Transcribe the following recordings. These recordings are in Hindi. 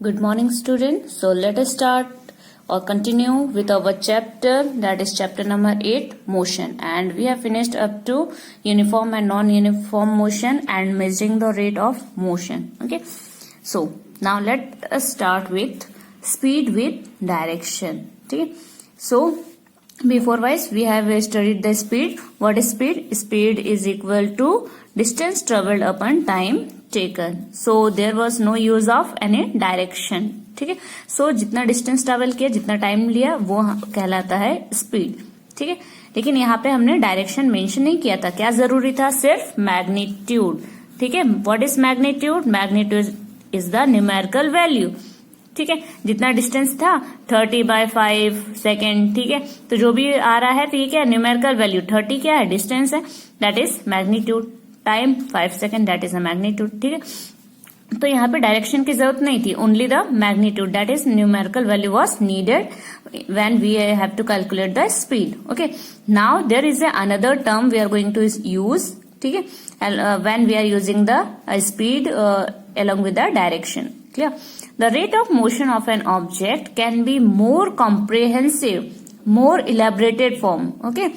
Good morning, students. So let us start or continue with our chapter, that is chapter number 8, motion. And we have finished up to uniform and non-uniform motion and measuring the rate of motion. Okay. So now let us start with speed with direction. Okay. So before wise we have studied the speed. What is speed? Speed is equal to distance traveled upon time taken. So there was no use of any direction. ठीक है. So जितना डिस्टेंस ट्रेवल किया, जितना टाइम लिया, वो कहलाता है स्पीड. ठीक है. लेकिन यहाँ पे हमने डायरेक्शन मेंशन नहीं किया था. क्या जरूरी था? सिर्फ मैग्नीट्यूड. ठीक है. What is magnitude? Magnitude is the numerical value. ठीक है. जितना डिस्टेंस था 30/5 सेकेंड. ठीक है. तो जो भी आ रहा है तो ये क्या है? Numerical value. 30 क्या है? डिस्टेंस है. That is magnitude. Time 5 second, that is a magnitude. ठीक है. तो यहाँ पे डायरेक्शन की जरूरत नहीं थी. Only the magnitude, that is numerical value was needed when we have to calculate the speed. Okay. Now there is another term we are going to use. ठीक है. When we are using the speed along with the direction. Clear? The rate of motion of an object can be more comprehensive, more elaborated form. Okay.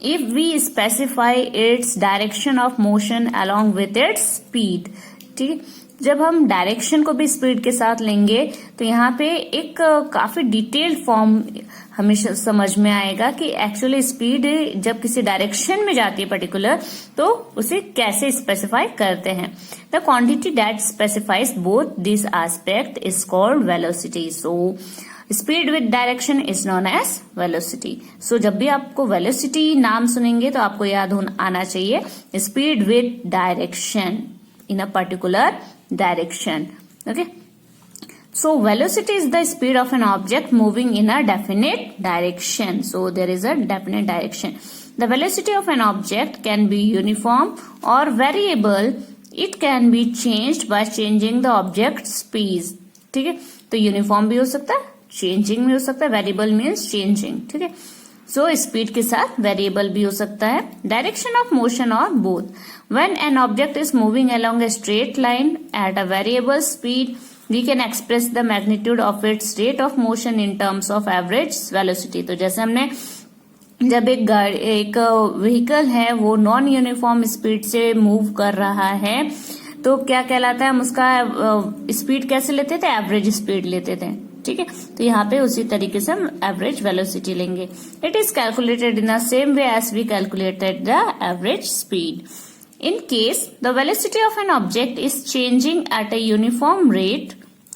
If we specify its direction of motion along with its speed. ठीक है. जब हम डायरेक्शन को भी स्पीड के साथ लेंगे तो यहाँ पे एक काफी डिटेल्ड फॉर्म हमेशा समझ में आएगा कि एक्चुअली स्पीड जब किसी डायरेक्शन में जाती है पर्टिकुलर, तो उसे कैसे स्पेसिफाई करते हैं. The quantity that specifies both this aspect is called velocity. So speed with direction is known as velocity. So जब भी आपको वेलोसिटी नाम सुनेंगे तो आपको याद आना चाहिए speed with direction in a particular direction. Okay. So velocity is the speed of an object moving in a definite direction. So there is a definite direction. The velocity of an object can be uniform or variable. It can be changed by changing the object's speed. ठीक है. तो यूनिफॉर्म भी हो सकता है, चेंजिंग भी हो सकता है, वेरिएबल मीन्स चेंजिंग. ठीक है. सो स्पीड के साथ वेरिएबल भी हो सकता है. डायरेक्शन ऑफ मोशन और both. When an object is moving along a straight line at a variable speed, we can express the magnitude of its rate of motion in terms of average velocity. तो जैसे हमने जब एक व्हीकल है वो नॉन यूनिफॉर्म स्पीड से मूव कर रहा है तो क्या कहलाता है? हम उसका स्पीड कैसे लेते थे? एवरेज स्पीड लेते थे. ठीक है. तो यहाँ पे उसी तरीके से हम एवरेज वेलोसिटी लेंगे. It is calculated in the same way as we calculated the average speed. In case the velocity of an object is changing at a uniform rate.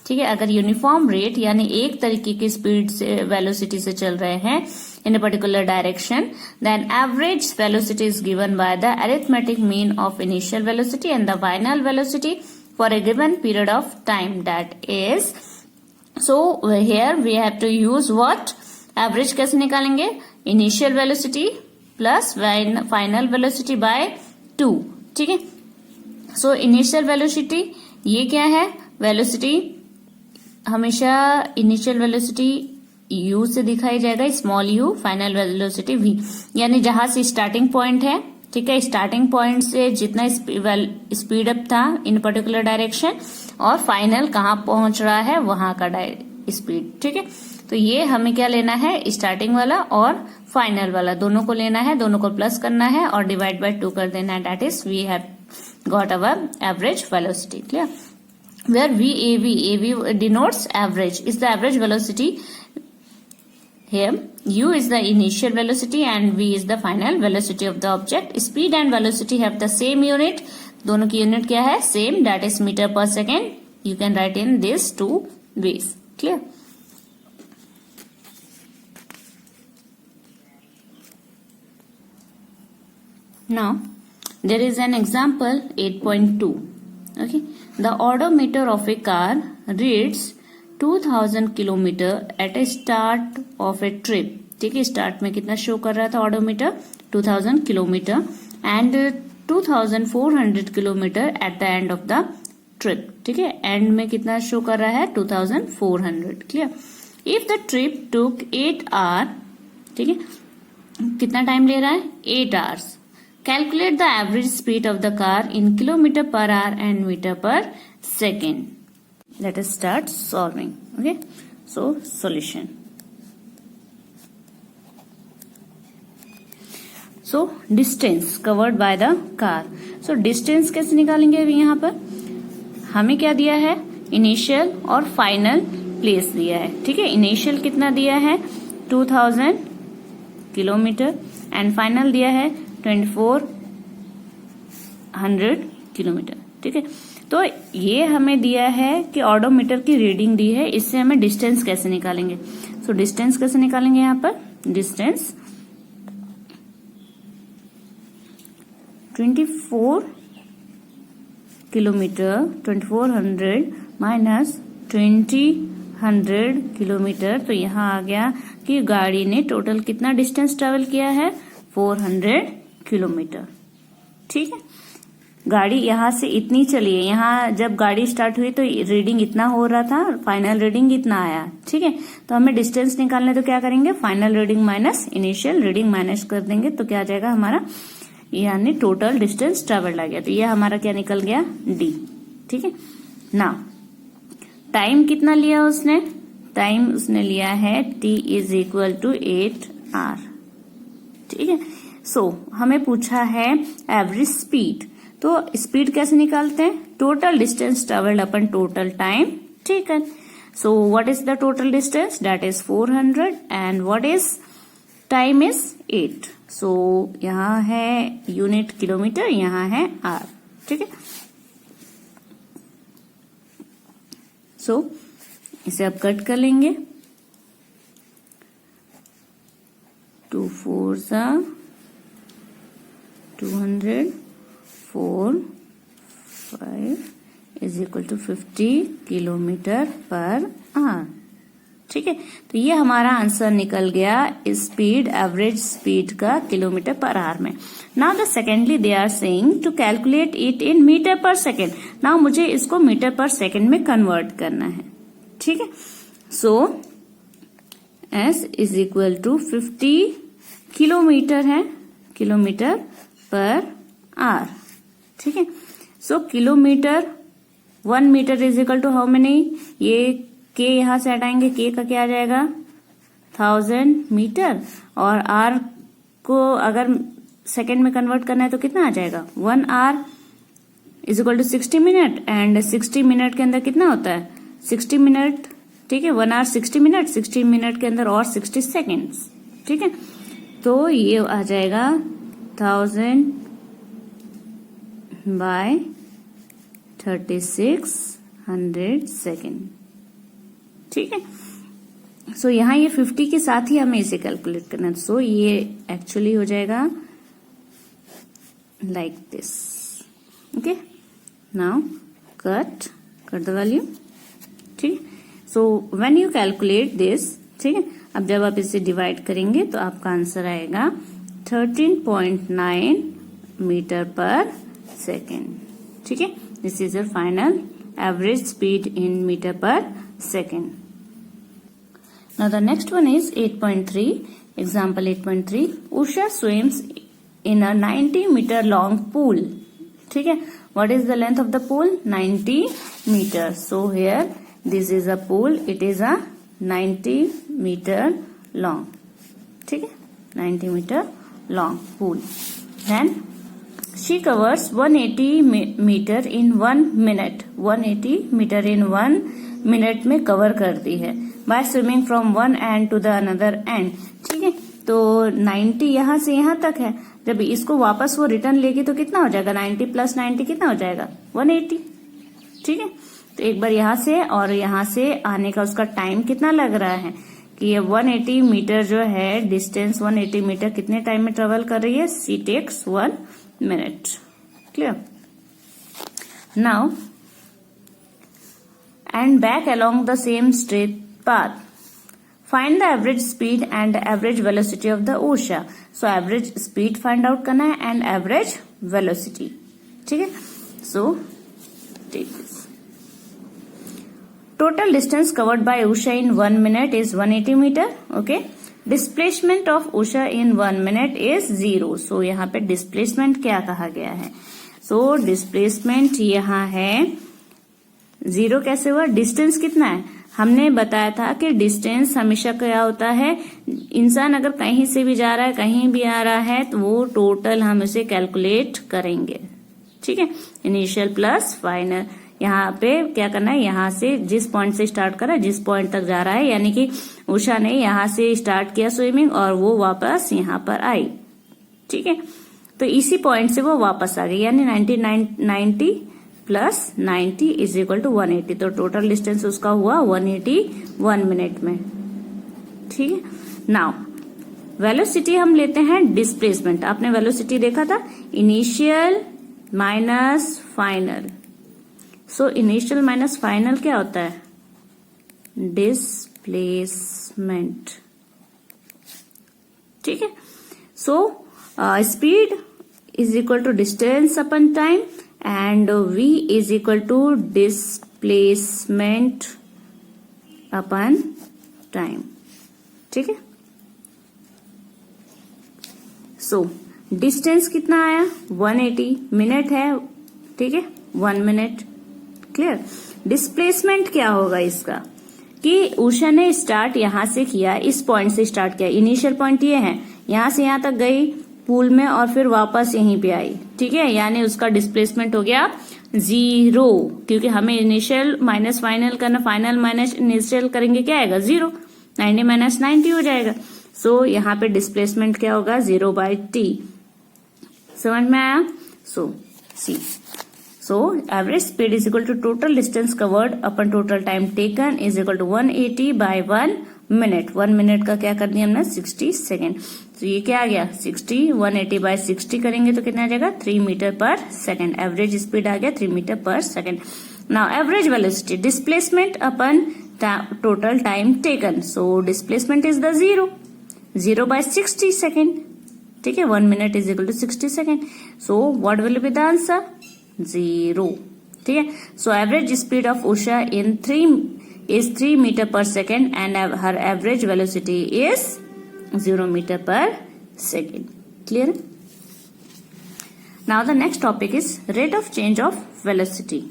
ठीक है. अगर यूनिफॉर्म रेट यानी एक तरीके की स्पीड से वेलोसिटी से चल रहे हैं in a particular direction, then average velocity is given by the arithmetic mean of initial velocity and the final velocity for a given period of time. That is, so here we have to use what? Average कैसे निकालेंगे? Initial velocity plus final velocity by 2. ठीक है. So initial velocity ये क्या है? Velocity हमेशा initial velocity u से दिखाई जाएगा, small u. Final velocity v, यानी जहां से स्टार्टिंग पॉइंट है. ठीक है. स्टार्टिंग पॉइंट से जितना स्पीड अप था इन पर्टिकुलर डायरेक्शन और फाइनल कहाँ पहुंच रहा है वहां का स्पीड. ठीक है. तो ये हमें क्या लेना है? स्टार्टिंग वाला और फाइनल वाला दोनों को लेना है, दोनों को प्लस करना है और डिवाइड बाय 2 कर देना है. That is we have got our average velocity. Clear? Where AV denotes average, is the average velocity. Here u is the initial velocity and v is the final velocity of the object. Speed and velocity have the same unit. दोनों की यूनिट क्या है? Same, that is meter per second. You can write in these two ways. Clear? Now there is an example 8.2. Okay. The odometer of a car reads 2000 kilometre at a start of a trip. ठीक है. स्टार्ट में कितना शो कर रहा था odometer? 2000 kilometre and 2400 kilometre at the end of the trip. ठीक है. एंड में कितना शो कर रहा है? 2400. Clear? If the trip took 8 hour. ठीक है. कितना टाइम ले रहा है? 8 hours. Calculate the average speed of the car in kilometre per hour and metre per second. let us start solving. Okay, so solution. So distance covered by the car. So distance कैसे निकालेंगे? अभी यहाँ पर हमें क्या दिया है? इनिशियल और फाइनल प्लेस दिया है. ठीक है, इनिशियल कितना दिया है? 2000 किलोमीटर एंड फाइनल दिया है 2400 किलोमीटर. ठीक है, तो ये हमें दिया है कि ऑडोमीटर की रीडिंग दी है, इससे हमें डिस्टेंस कैसे निकालेंगे. सो डिस्टेंस कैसे निकालेंगे? यहाँ पर डिस्टेंस 24 किलोमीटर 2400 माइनस 2000 किलोमीटर. तो यहाँ आ गया कि गाड़ी ने टोटल कितना डिस्टेंस ट्रेवल किया है? 400 किलोमीटर. ठीक है, गाड़ी यहाँ से इतनी चली है. यहाँ जब गाड़ी स्टार्ट हुई तो रीडिंग इतना हो रहा था, फाइनल रीडिंग इतना आया. ठीक है, तो हमें डिस्टेंस निकालने तो क्या करेंगे? Final reading minus initial reading minus कर देंगे. तो क्या आ जाएगा हमारा? यानी टोटल डिस्टेंस ट्रेवल्ड आ गया. तो ये हमारा क्या निकल गया? डी. ठीक है, ना टाइम कितना लिया उसने? टाइम उसने लिया है t is equal to 8 hour. ठीक है, सो हमें पूछा है एवरेज स्पीड. तो स्पीड कैसे निकालते हैं? Total distance travelled upon total time taken. So what is the total distance? That is 400 and what is time is 8. सो यहाँ है यूनिट किलोमीटर, यहाँ है आर. ठीक है, सो इसे अब कट कर लेंगे. 2 4 200 4 5 is equal to 50 kilometre per hour. ठीक है, तो ये हमारा आंसर निकल गया स्पीड, एवरेज स्पीड का किलोमीटर पर आवर में. Now the secondly they are saying to calculate it in metre per second. Now मुझे इसको मीटर पर सेकेंड में कन्वर्ट करना है. ठीक है, so S is equal to 50 kilometre है, किलोमीटर पर आवर. ठीक है, so kilometre 1 metre is equal to how many? ये के यहां से हटाएंगे, के का क्या आ जाएगा? 1000 मीटर. और आर को अगर सेकेंड में कन्वर्ट करना है तो कितना आ जाएगा? 1 hour is equal to 60 minute. And 60 minute के अंदर कितना होता है? 60 मिनट. ठीक है, 1 आवर 60 मिनट, 60 मिनट के अंदर और 60 सेकेंड्स. ठीक है, तो ये आ जाएगा 1000 बाय 3600 सेकेंड. ठीक है, सो यहाँ ये 50 के साथ ही हमें इसे कैलकुलेट करना है. सो ये एक्चुअली हो जाएगा like this. Okay, now cut the value. ठीक है, so when you calculate this, ठीक है, अब जब आप इसे डिवाइड करेंगे तो आपका आंसर आएगा 13.9 मीटर पर सेकेंड. ठीक है, this is your final average speed in metre per second. Now the next one is 8.3. Example 8.3. Usha swims in a 90 meter long pool. ठीक है, what is the length of the pool? 90 meters. So here this is a pool. It is a 90 meter long. ठीक है, 90 meter long pool. Then she covers 180 meter in 1 minute. 180 meter in 1 minute में कवर करती है by swimming from one end to the another end. ठीक है, तो 90 यहां से यहां तक है. जब इसको वापस वो रिटर्न लेगी तो कितना हो जाएगा? 90 प्लस 90 कितना हो जाएगा? 180. ठीक है, तो एक बार यहां से और यहां से आने का उसका टाइम कितना लग रहा है कि ये 180 मीटर जो है डिस्टेंस 180 मीटर कितने टाइम में ट्रेवल कर रही है? She takes 1 minute. Clear? Now and back along the same straight path. Find the average speed and average velocity of the Usha. So average speed find out करना है and average velocity. ठीक है, so take this. Total distance covered by Usha in 1 minute is 180 meter. Okay. Displacement of Usha in 1 minute is 0. So यहाँ पे displacement क्या कहा गया है? So displacement यहाँ है जीरो कैसे हुआ? डिस्टेंस कितना है? हमने बताया था कि डिस्टेंस हमेशा क्या होता है, इंसान अगर कहीं से भी जा रहा है कहीं भी आ रहा है तो वो टोटल हम उसे कैलकुलेट करेंगे। ठीक है, इनिशियल प्लस फाइनल। यहाँ पे क्या करना है, यहाँ से जिस पॉइंट से स्टार्ट करा जिस पॉइंट तक जा रहा है, यानी कि उषा ने यहाँ से स्टार्ट किया स्विमिंग और वो वापस यहाँ पर आई। ठीक है, तो इसी पॉइंट से वो वापस आ गई, यानी 90 प्लस 90 इज इक्वल टू 180। तो टोटल डिस्टेंस उसका हुआ 181 मिनट में। ठीक है, नाउ वेलोसिटी हम लेते हैं डिस्प्लेसमेंट। आपने वेलोसिटी देखा था, initial minus final. So initial minus final क्या होता है? डिस्प्लेसमेंट। ठीक है, so speed is equal to distance upon time and v is equal to displacement upon time. ठीक है, सो डिस्टेंस कितना आया? 180 मिनट है। ठीक है, 1 मिनट। क्लियर? डिस्प्लेसमेंट क्या होगा इसका कि उषा ने स्टार्ट यहां से किया, इस पॉइंट से स्टार्ट किया, इनिशियल पॉइंट ये है, यहां से यहां तक गई पूल में और फिर वापस यहीं पे आई। ठीक है, यानी उसका डिस्प्लेसमेंट हो गया 0, क्योंकि हमें इनिशियल माइनस फाइनल करना, फाइनल माइनस इनिशियल करेंगे क्या आएगा? 0। 90 माइनस 90 हो जाएगा। सो यहाँ पे डिस्प्लेसमेंट क्या होगा? 0/t। समझ में आया? So see, so average speed is equal to total distance covered upon total time taken is equal to 180/1 minute. 1 minute का क्या कर दिया हमने? 60 सेकेंड। तो ये क्या आ गया? 60। 180/60 करेंगे तो कितना आ जाएगा? 3 metre per second. Average speed आ गया 3 metre per second. Now average velocity, displacement upon total time taken. So displacement is the 0/60 second. ठीक है, 1 minute is equal to 60 second. So what will be the answer? 0। ठीक है, so average speed of Usha in 3 metre per second and her average velocity is 0 metre per second. Clear? Now the next topic is rate of change of velocity.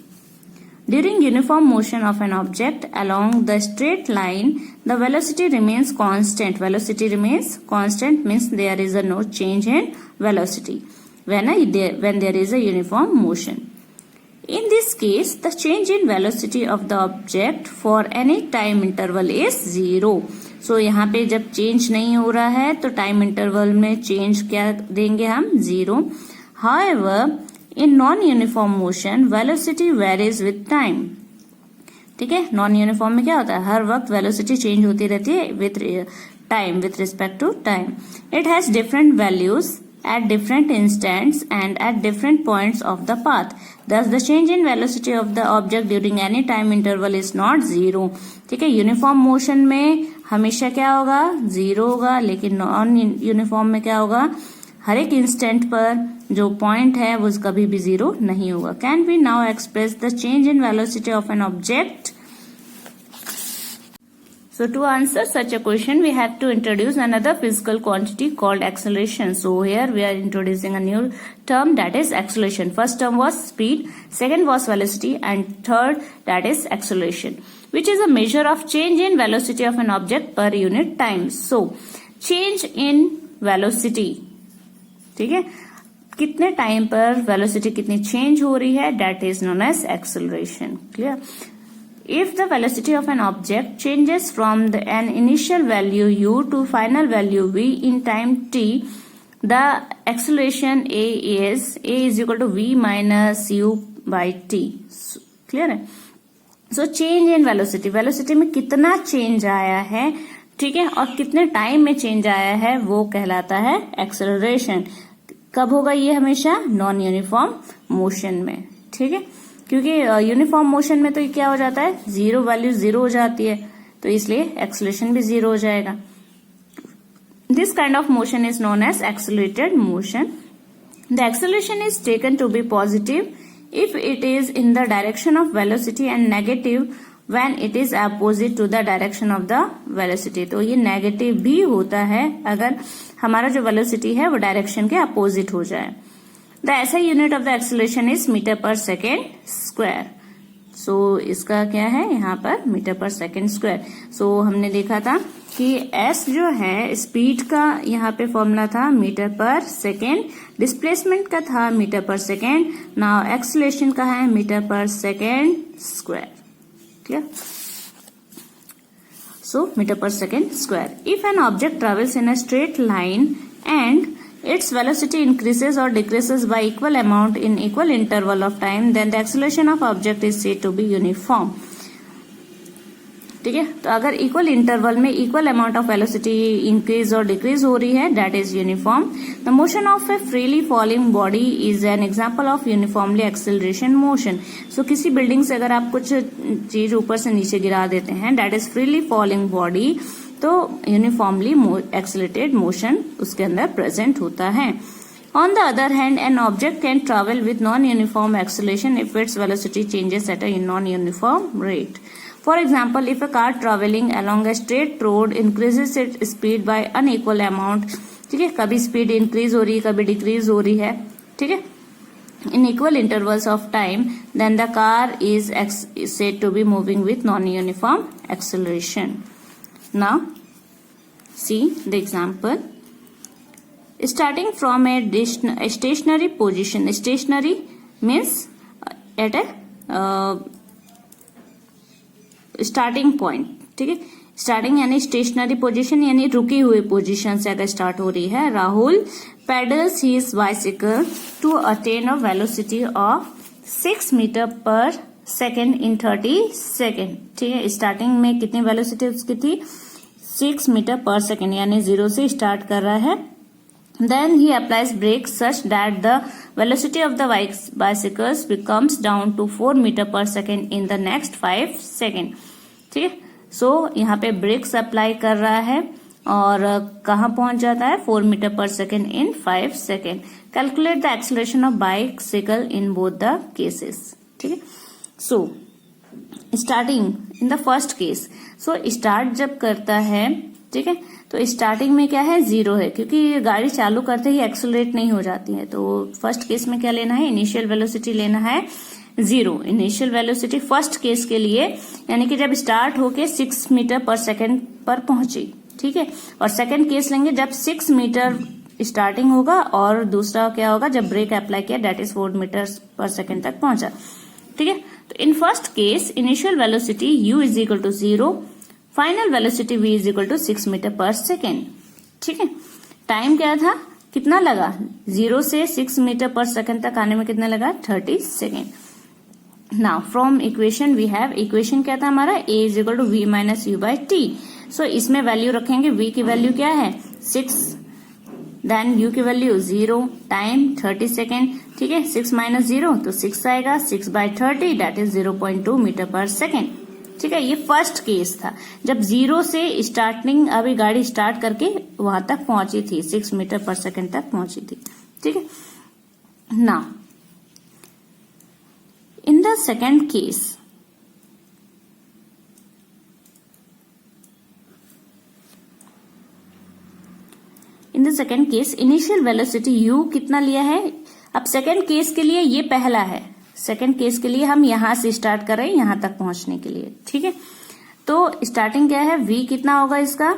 During uniform motion of an object along the straight line, the velocity remains constant. Velocity remains constant means there is no change in velocity when there is a uniform motion. In this case, the change in velocity of the object for any time interval is 0. So यहाँ पे जब change नहीं हो रहा है तो time interval में change क्या देंगे हम? 0. However, in non-uniform motion, velocity varies with time. ठीक है, नॉन यूनिफॉर्म में क्या होता है? हर वक्त वेलोसिटी चेंज होती रहती है with time, with respect to time. It has different values at different instants and at different points of the path. Thus, the change in velocity of the object during any time interval is not 0. ठीक है, यूनिफॉर्म मोशन में हमेशा क्या होगा? 0 होगा, लेकिन नॉन यूनिफॉर्म में क्या होगा? हर एक इंस्टेंट पर जो पॉइंट है वो कभी भी 0 नहीं होगा. Can we now express the change in velocity of an object? So to answer such a question, we have to introduce another physical quantity called acceleration. So here we are introducing a new term, that is acceleration. First term was speed, second was velocity, and third that is acceleration, which is a measure of change in velocity of an object per unit time. So change in velocity, ठीक है, कितने टाइम पर वेलोसिटी कितनी चेंज हो रही है, that is known as acceleration. Clear? If the velocity of an object changes from an initial value u to final value v in time t, the acceleration a is equal to v minus u by t. So, clear है? So change in velocity, velocity में कितना चेंज आया है, ठीक है, और कितने टाइम में चेंज आया है वो कहलाता है एक्सेलरेशन. कब होगा ये? हमेशा नॉन यूनिफॉर्म मोशन में. ठीक है, क्योंकि यूनिफॉर्म मोशन में तो ये क्या हो जाता है? 0 वैल्यू 0 हो जाती है, तो इसलिए एक्सेलरेशन भी 0 हो जाएगा. This kind of motion is known as accelerated motion. The acceleration is taken to be positive if it is in the direction of velocity and negative when it is opposite to the direction of the velocity. तो ये नेगेटिव भी होता है अगर हमारा जो वेलोसिटी है वो डायरेक्शन के अपोजिट हो जाए. The SI unit of the acceleration is meter per second square. सो इसका क्या है यहाँ पर मीटर पर सेकेंड स्क्वायर। सो हमने देखा था कि s जो है स्पीड का यहाँ पे फॉर्मूला था मीटर पर सेकेंड, डिस्प्लेसमेंट का था metre per second, now acceleration का है metre per second square. Clear? So meter per second square. If an object travels in a straight line and its velocity increases or decreases by equal amount in equal interval of time, then the acceleration of object is said to be uniform. ठीक है, तो अगर इक्वल इंटरवल में equal amount of velocity increase और डिक्रीज हो रही है, that is uniform. The motion of a freely falling body is an example of uniformly acceleration motion. So किसी बिल्डिंग से अगर आप कुछ चीज ऊपर से नीचे गिरा देते हैं, that is freely falling body, तो यूनिफॉर्मली एक्सेलरेटेड मोशन उसके अंदर प्रेजेंट होता है। On the other hand, an object can travel with non-uniform acceleration if its velocity changes at a non-uniform rate. For example, if a car traveling along a straight road increases its speed by unequal amount, ठीक है, कभी स्पीड इंक्रीज हो रही है, कभी डिक्रीज हो रही है, ठीक है, in equal intervals of time, then the car is said to be moving with non-uniform acceleration. Now, see the example. Starting from a stationary position, stationary means at a starting point, ठीक है, स्टार्टिंग यानी स्टेशनरी पोजीशन यानी रुकी हुई पोजीशन से अगर स्टार्ट हो रही है। Rahul pedals his bicycle to attain a velocity of 6 metre per second in 30 second. ठीक है, स्टार्टिंग में कितनी वेलोसिटी उसकी थी? 6 मीटर पर सेकेंड, यानी 0 से स्टार्ट कर रहा है। Then he applies brakes such that the velocity of the bicycles becomes down to 4 meter per second in the next 5 seconds. ठीक है, सो यहाँ पे ब्रेक्स अप्लाई कर रहा है और कहाँ पहुंच जाता है? 4 metre per second in 5 second. Calculate the acceleration of bicycle in both the cases. ठीक है, so starting in the first case, so start जब करता है, ठीक है, तो स्टार्टिंग में क्या है? 0 है, क्योंकि गाड़ी चालू करते ही एक्सेलरेट नहीं हो जाती है। तो फर्स्ट केस में क्या लेना है? इनिशियल वेलोसिटी लेना है 0। इनिशियल वेलोसिटी फर्स्ट केस के लिए यानी कि जब स्टार्ट होके 6 मीटर पर सेकेंड पर पहुंची, ठीक है, और सेकेंड केस लेंगे जब 6 मीटर स्टार्टिंग होगा और दूसरा क्या होगा? जब ब्रेक अप्लाई किया, that is 4 metre per second तक पहुंचा। ठीक है, तो in first case initial velocity u is equal to 0, final velocity v is equal to 6 metre per second. ठीक है, टाइम क्या था? कितना लगा? 0 से 6 मीटर पर सेकेंड तक आने में कितना लगा? 30 second. Now from equation we have, equation क्या था हमारा? a is equal to v minus u by t. So इसमें वैल्यू रखेंगे, v की वैल्यू क्या है? 6, देन u की वैल्यू 0, टाइम 30 सेकेंड। ठीक है, 6 माइनस 0 तो 6 आएगा, 6 by 30 that is 0.2 metre per second. ठीक है, ये फर्स्ट केस था जब 0 से स्टार्टिंग अभी गाड़ी स्टार्ट करके वहां तक पहुंची थी, 6 मीटर पर सेकेंड तक पहुंची थी। ठीक है, now in the second case, in the second case initial velocity u कितना लिया है? अब सेकेंड केस के लिए ये पहला है, सेकेंड केस के लिए हम यहां से स्टार्ट कर रहे हैं यहां तक पहुंचने के लिए। ठीक है, तो स्टार्टिंग क्या है? v कितना होगा इसका?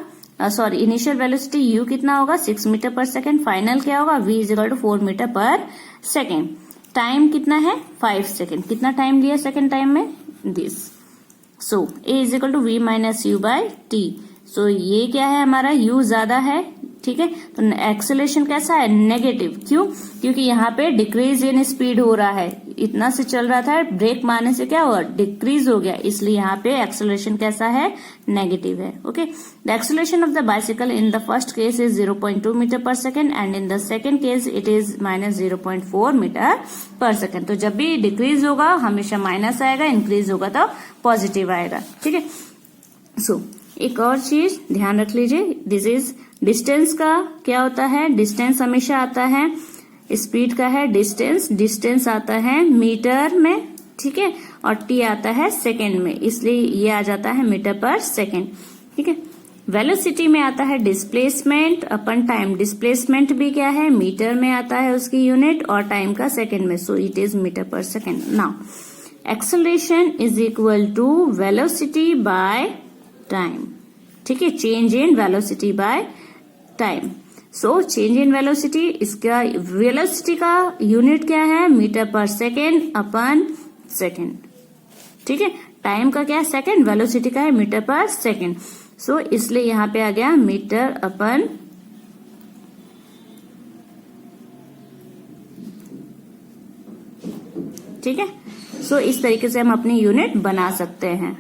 सॉरी, इनिशियल वेलोसिटी u कितना होगा? 6 मीटर पर सेकेंड। फाइनल क्या होगा? v is equal to 4 metre per second. Time कितना है? 5 सेकेंड। कितना टाइम लिया सेकेंड टाइम में? This. So a is equal to v minus u by t. So ये क्या है हमारा? u ज्यादा है। ठीक है, तो एक्सेलरेशन कैसा है? नेगेटिव। क्यों? क्योंकि यहाँ पे डिक्रीज इन स्पीड हो रहा है, इतना से चल रहा था, ब्रेक मारने से क्या हुआ? डिक्रीज हो गया, इसलिए यहाँ पे एक्सेलरेशन कैसा है? नेगेटिव है। Okay, the acceleration of the bicycle in the first case is 0.2 metre per second and in the second case it is minus 0.4 metre per second. तो जब भी डिक्रीज होगा हमेशा माइनस आएगा, इंक्रीज होगा तो पॉजिटिव आएगा। ठीक है, सो एक और चीज ध्यान रख लीजिए, दिस इज डिस्टेंस का क्या होता है? डिस्टेंस हमेशा आता है, स्पीड का है डिस्टेंस, डिस्टेंस आता है मीटर में, ठीक है, और टी आता है सेकेंड में, इसलिए ये आ जाता है मीटर पर सेकेंड। ठीक है, वेलोसिटी में आता है डिस्प्लेसमेंट अपन टाइम, डिस्प्लेसमेंट भी क्या है? मीटर में आता है उसकी यूनिट, और टाइम का सेकेंड में, so it is metre per second. Now acceleration is equal to velocity by time. ठीक है, change in velocity by time. So change in velocity, इसका वेलोसिटी का यूनिट क्या है, मीटर पर सेकेंड अपन सेकेंड। ठीक है, टाइम का क्या है सेकेंड, वेलोसिटी का है मीटर पर सेकेंड। सो इसलिए यहां पे आ गया मीटर अपन ठीक है। सो इस तरीके से हम अपनी यूनिट बना सकते हैं।